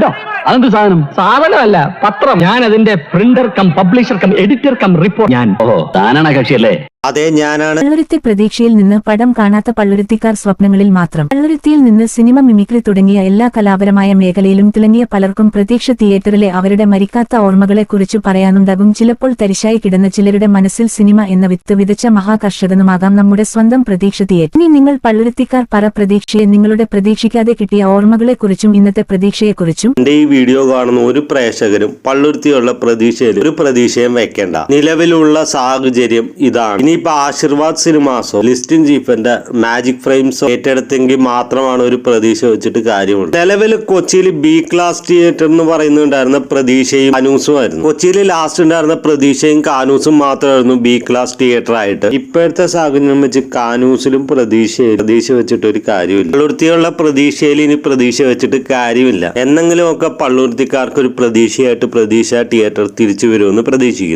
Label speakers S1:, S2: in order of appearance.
S1: ഹെഡോ? അതെന്ത് സാധനം? സാധനമല്ല, പത്രം. ഞാൻ അതിന്റെ printer cum publisher cum editor cum report. ഞാൻ താനാണ് കക്ഷിയല്ലേ?
S2: അതെ, ഞാനാണ്.
S3: പള്ളുരുത്തി പ്രതീക്ഷയിൽ നിന്ന് പടം കാണാത്ത പള്ളുരുത്തിക്കാർ സ്വപ്നങ്ങളിൽ മാത്രം. പള്ളുരുത്തിയിൽ നിന്ന് സിനിമ, മിമിക്രി തുടങ്ങിയ എല്ലാ കലാപരമായ മേഖലയിലും തിളങ്ങിയ പലർക്കും പ്രതീക്ഷ തിയേറ്ററിലെ അവരുടെ മരിക്കാത്ത ഓർമ്മകളെക്കുറിച്ചു പറയാനുണ്ടാകും. ചിലപ്പോൾ തരിശായി കിടന്ന ചിലരുടെ മനസ്സിൽ സിനിമ എന്ന വിത്ത് വിതച്ച മഹാകർഷകനുമാകാം നമ്മുടെ സ്വന്തം പ്രതീക്ഷ തിയേറ്റർ. ഇനി നിങ്ങൾ പള്ളുരുത്തിക്കാർ പറ പ്രതീക്ഷയെ, നിങ്ങളുടെ പ്രതീക്ഷിക്കാതെ കിട്ടിയ ഓർമ്മകളെക്കുറിച്ചും ഇന്നത്തെ പ്രതീക്ഷയെക്കുറിച്ചും.
S2: എന്റെ ഈ വീഡിയോ കാണുന്ന ഒരു പ്രേക്ഷകരും പള്ളുരുത്തിയുള്ള പ്രതീക്ഷയിൽ ഒരു പ്രതീക്ഷയും വെക്കേണ്ട. നിലവിലുള്ള സാഹചര്യം ഇതാണ്. ഇനിയിപ്പോ ആശീർവാദ് സിനിമാസോ ലിസ്റ്റിൻ ചീഫിന്റെ മാജിക് ഫ്രെയിംസോ ഏറ്റെടുത്തെങ്കിൽ മാത്രമാണ് ഒരു പ്രതീക്ഷ വെച്ചിട്ട് കാര്യമുള്ളൂ. നിലവിൽ കൊച്ചിയിൽ ബി ക്ലാസ് തിയേറ്റർ എന്ന് പറയുന്നുണ്ടായിരുന്ന പ്രതീക്ഷയും കാനൂസും ആയിരുന്നു. കൊച്ചിയിൽ ലാസ്റ്റ് ഉണ്ടായിരുന്ന പ്രതീക്ഷയും കാനൂസും മാത്രമായിരുന്നു ബി ക്ലാസ് തിയേറ്റർ ആയിട്ട്. ഇപ്പോഴത്തെ സാഹചര്യം വെച്ച് കാനൂസിലും പ്രതീക്ഷ വെച്ചിട്ട് ഒരു കാര്യമില്ല. പള്ളുരുത്തിയുള്ള പ്രതീക്ഷയിൽ ഇനി പ്രതീക്ഷ വെച്ചിട്ട് കാര്യമില്ല. എന്നെങ്കിലും ഒക്കെ പള്ളുരുത്തിക്കാർക്ക് ഒരു പ്രതീക്ഷയായിട്ട് പ്രതീക്ഷ തിയേറ്റർ തിരിച്ചു വരുമെന്ന് പ്രതീക്ഷിക്കുന്നു.